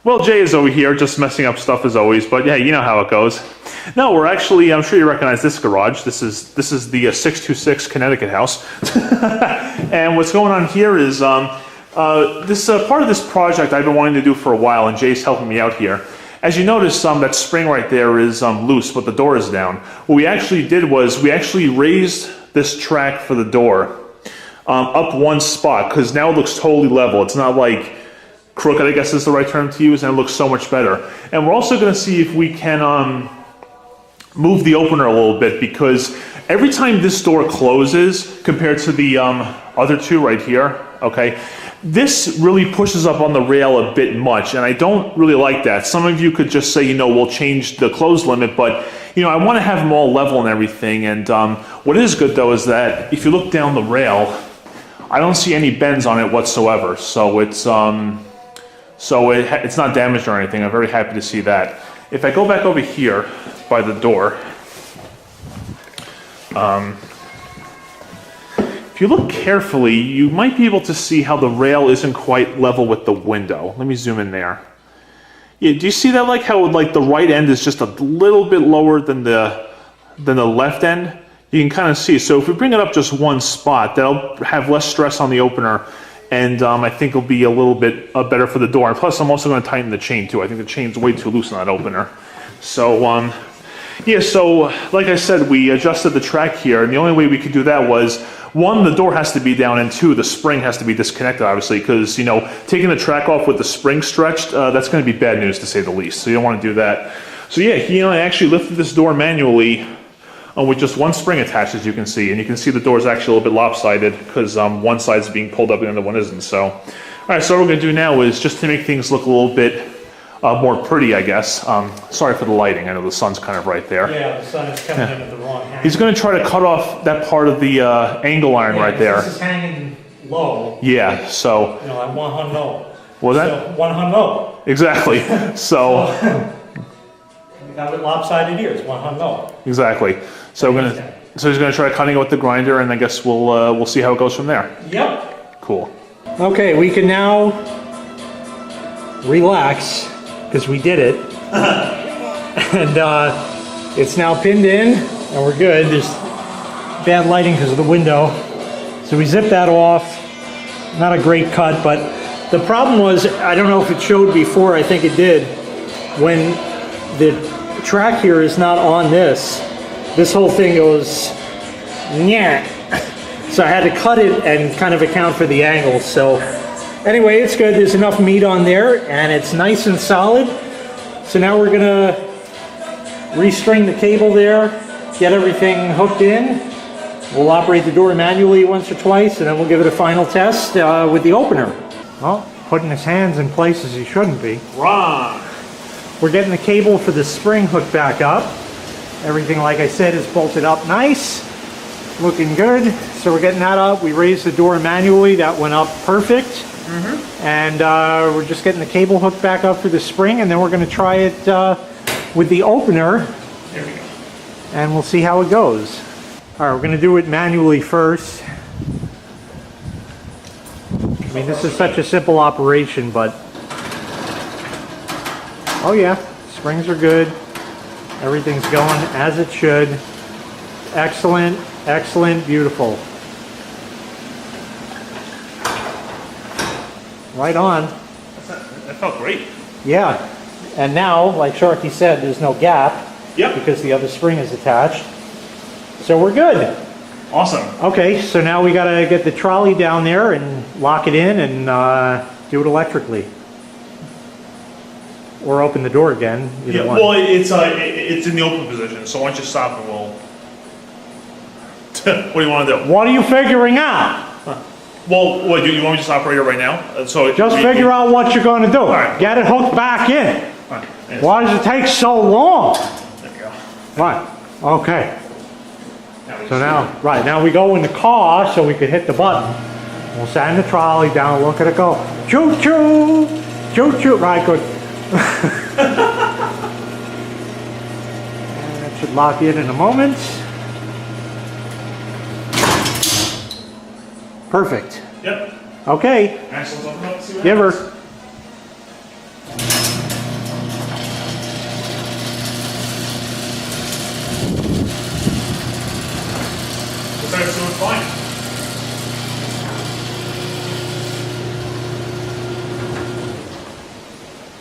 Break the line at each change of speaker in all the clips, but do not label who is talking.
Well, Jay is over here just messing up stuff as always, but yeah, you know how it goes. No, we're actually, I'm sure you recognize this garage. This is the 626 Connecticut house. And what's going on here is this part of this project I've been wanting to do for a while, and Jay's helping me out here. As you notice, that spring right there is loose, but the door is down. What we actually did was we actually raised this track for the door up one spot, because now it looks totally level. It's not like crooked, I guess is the right term to use, and it looks so much better. And we're also going to see if we can move the opener a little bit, because every time this door closes compared to the other two right here, okay, this really pushes up on the rail a bit much, and I don't really like that. Some of you could just say, you know, we'll change the close limit, but you know, I want to have them all level and everything. And what is good though is that if you look down the rail, I don't see any bends on it whatsoever, so it's it's not damaged or anything. I'm very happy to see that. If I go back over here by the door, if you look carefully, you might be able to see how the rail isn't quite level with the window. Let me zoom in there. Yeah, do you see that? Like how like the right end is just a little bit lower than the left end? You can kind of see. So if we bring it up just one spot, that'll have less stress on the opener, and I think it'll be a little bit better for the door. And plus, I'm also going to tighten the chain too. I think the chain's way too loose on that opener. So yeah, so like I said, we adjusted the track here, and the only way we could do that was, one, the door has to be down, and two, the spring has to be disconnected, obviously, because, you know, taking the track off with the spring stretched, that's going to be bad news to say the least, so you don't want to do that. So yeah, I actually lifted this door manually with just one spring attached, as you can see, and you can see the door is actually a little bit lopsided because one side is being pulled up and the other one isn't. So, all right, so what we're going to do now is just to make things look a little bit more pretty, I guess. Sorry for the lighting. I know the sun's kind of right there.
Yeah, the sun is coming in at the wrong angle.
He's going to try to cut off that part of the angle iron right there.
This is hanging low.
Yeah, so.
You know, I want her low.
What was that?
So, one hun low.
Exactly. So.
We got it lopsided ears, one hun low.
Exactly. So he's gonna try cutting it with the grinder, and I guess we'll see how it goes from there.
Yep.
Cool.
Okay, we can now relax because we did it, and it's now pinned in, and we're good. There's bad lighting because of the window, so we zipped that off. Not a great cut, but the problem was, I don't know if it showed before. I think it did. When the track here is not on this whole thing goes, yeah. So I had to cut it and kind of account for the angle. So anyway, it's good. There's enough meat on there, and it's nice and solid. So now we're gonna restring the cable there, get everything hooked in. We'll operate the door manually once or twice, and then we'll give it a final test with the opener. Well, putting his hands in places he shouldn't be.
Wrong.
We're getting the cable for the spring hooked back up. Everything, like I said, is bolted up nice. Looking good. So we're getting that up. We raised the door manually. That went up perfect. And we're just getting the cable hooked back up for the spring, and then we're going to try it with the opener.
There we go.
And we'll see how it goes. All right, we're going to do it manually first. I mean, this is such a simple operation, but oh yeah, springs are good. Everything's going as it should. Excellent, excellent, beautiful. Right on.
That felt great.
Yeah, and now, like Sharkie said, there's no gap.
Yep.
Because the other spring is attached. So we're good.
Awesome.
Okay, so now we gotta get the trolley down there and lock it in and do it electrically. Or open the door again.
Yeah,
one.
well, it's in the open position, so once you stop and we'll... What do you want to do?
What are you figuring out?
Well, what, you want me to just operate it right now?
Just figure out what you're going to do.
Right.
Get it hooked back in.
Right. Yes.
Why does it take so long?
There you go.
Right, okay. So now we go in the car so we could hit the button. We'll send the trolley down, look at it go. Choo choo! Choo choo! Right, good. And that should lock in a moment. Perfect.
Yep.
Okay.
Excellent.
Give her.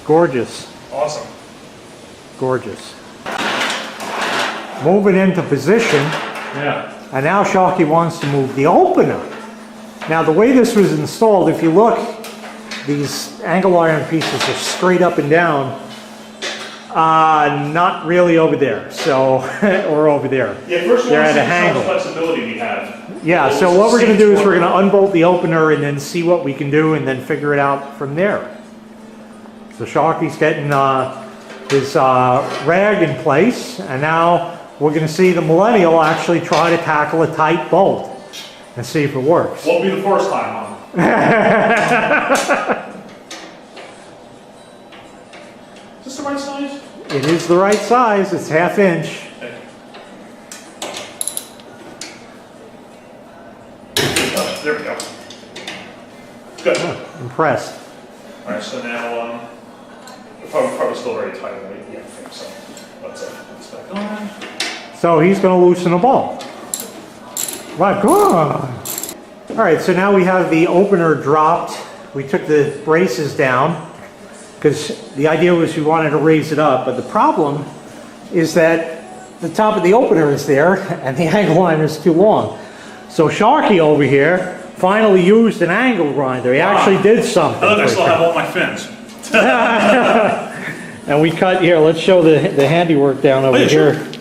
Gorgeous.
Awesome.
Gorgeous. Moving into position.
Yeah.
And now Sharkie wants to move the opener. Now the way this was installed, if you look, these angle iron pieces are straight up and down. Not really over there, so, or over there.
Yeah, first
they're
one,
at a
how
angle.
much flexibility we have.
Yeah, so what we're going to do is we're going to unbolt the opener and then see what we can do and then figure it out from there. So Sharkie's getting his rag in place, and now we're going to see the Millennial actually try to tackle a tight bolt and see if it works.
Won't be the first time, huh? Is this the right size?
It is the right size. It's 1/2 inch.
Okay. Oh, there we go. Good.
Impressed.
All right, so now, probably still very tight, right? Yeah, I think so. Let's back on.
So he's going to loosen the ball. Right, good. All right, so now we have the opener dropped. We took the braces down because the idea was we wanted to raise it up, but the problem is that the top of the opener is there and the angle line is too long. So Sharkie over here finally used an angle grinder. He actually did something.
I look, I still have all my fins.
And we cut here. Let's show the handiwork down over here. Sure.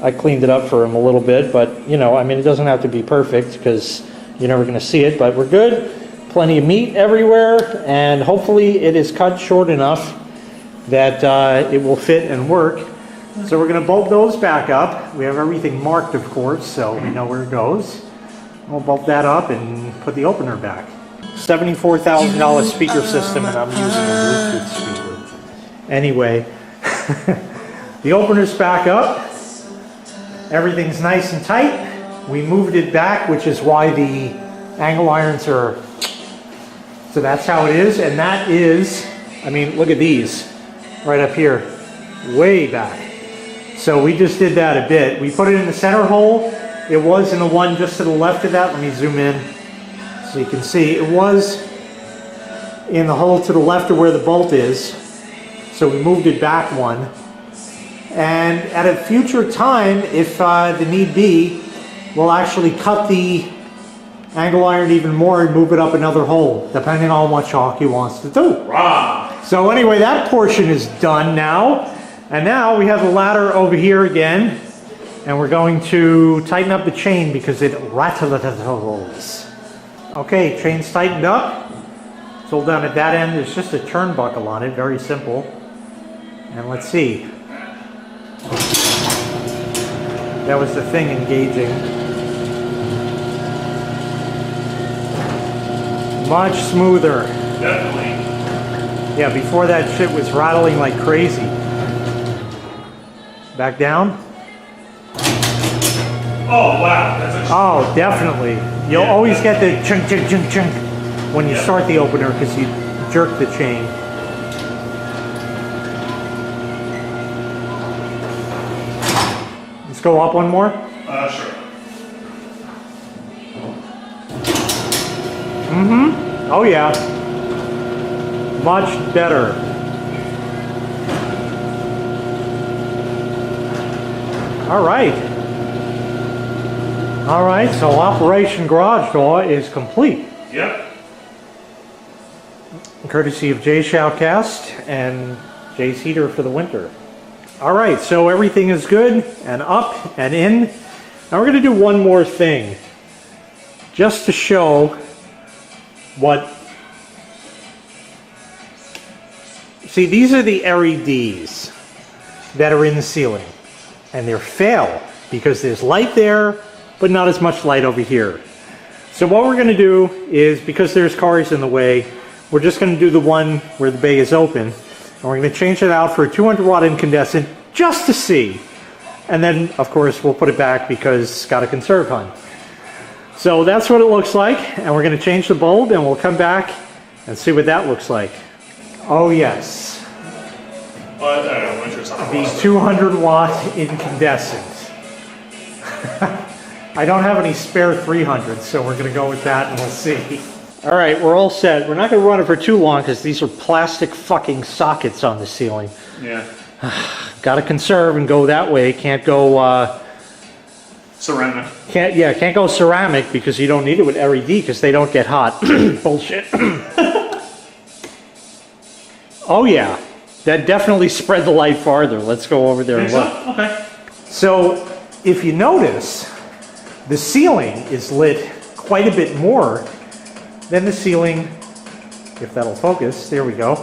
I cleaned it up for him a little bit, but you know, I mean, it doesn't have to be perfect because you're never going to see it, but we're good. Plenty of meat everywhere, and hopefully it is cut short enough that it will fit and work. So we're going to bolt those back up. We have everything marked, of course, so we know where it goes. We'll bolt that up and put the opener back. $74,000 speaker system, and I'm using a Bluetooth speaker. Anyway, the opener's back up. Everything's nice and tight. We moved it back, which is why the angle irons are, so that's how it is. And that is, I mean, look at these right up here, way back. So we just did that a bit. We put it in the center hole. It was in the one just to the left of that. Let me zoom in so you can see. It was in the hole to the left of where the bolt is. So we moved it back one. And at a future time, if the need be, we'll actually cut the angle iron even more and move it up another hole, depending on what Sharkie wants to do.
Rah.
So anyway, that portion is done now. And now we have the ladder over here again. And we're going to tighten up the chain because it rattles. Okay, chain's tightened up. It's all down at that end. There's just a turnbuckle on it, very simple. And let's see. That was the thing engaging. Much smoother.
Definitely.
Yeah, before that shit was rattling like crazy. Back down.
Oh, wow. That's
Oh, definitely. You'll always get the chunk, chunk, chunk, chunk when you start the opener because you jerk the chain. Let's go up one more.
Sure.
Mm-hmm. Oh, yeah. Much better. All right. All right, so Operation Garage Door is complete.
Yep.
Courtesy of Jay's Shoutcast and Jay's heater for the winter. All right, so everything is good and up and in. Now we're going to do one more thing just to show what... See, these are the LEDs that are in the ceiling, and they're fail because there's light there, but not as much light over here. So what we're going to do is, because there's cars in the way, we're just going to do the one where the bay is open, and we're going to change it out for a 200 watt incandescent just to see. And then, of course, we'll put it back because it's got a conserve hunt. So that's what it looks like, and we're going to change the bulb, and we'll come back and see what that looks like. Oh yes, the 200 watt incandescent. I don't have any spare 300, so we're going to go with that and we'll see. All right, we're all set. We're not going to run it for too long because these are plastic fucking sockets on the ceiling.
Yeah.
Got to conserve and go that way. Can't go.
Ceramic.
Can't go ceramic because you don't need it with LED because they don't get hot. Bullshit. Oh yeah, that definitely spread the light farther. Let's go over there and look.
So? Okay.
So if you notice, the ceiling is lit quite a bit more than the ceiling, if that'll focus, there we go,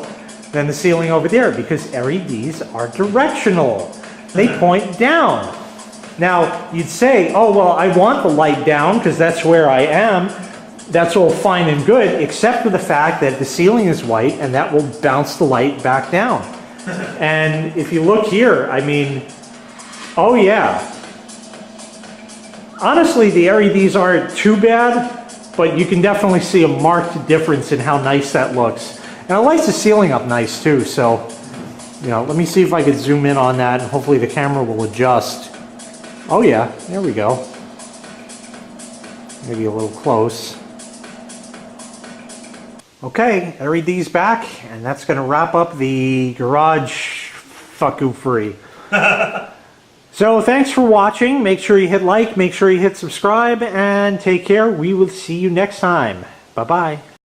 than the ceiling over there because LEDs are directional. They point down. Now, you'd say, oh, well, I want the light down because that's where I am. That's all fine and good, except for the fact that the ceiling is white and that will bounce the light back down. And if you look here, I mean, oh yeah. Honestly, the LEDs aren't too bad, but you can definitely see a marked difference in how nice that looks. And it lights the ceiling up nice too, so, you know, let me see if I can zoom in on that and hopefully the camera will adjust. Oh yeah, there we go. Maybe a little close. Okay, LED's back, and that's gonna wrap up the garage fucku-free. So thanks for watching. Make sure you hit like, make sure you hit subscribe, and take care. We will see you next time. Bye-bye.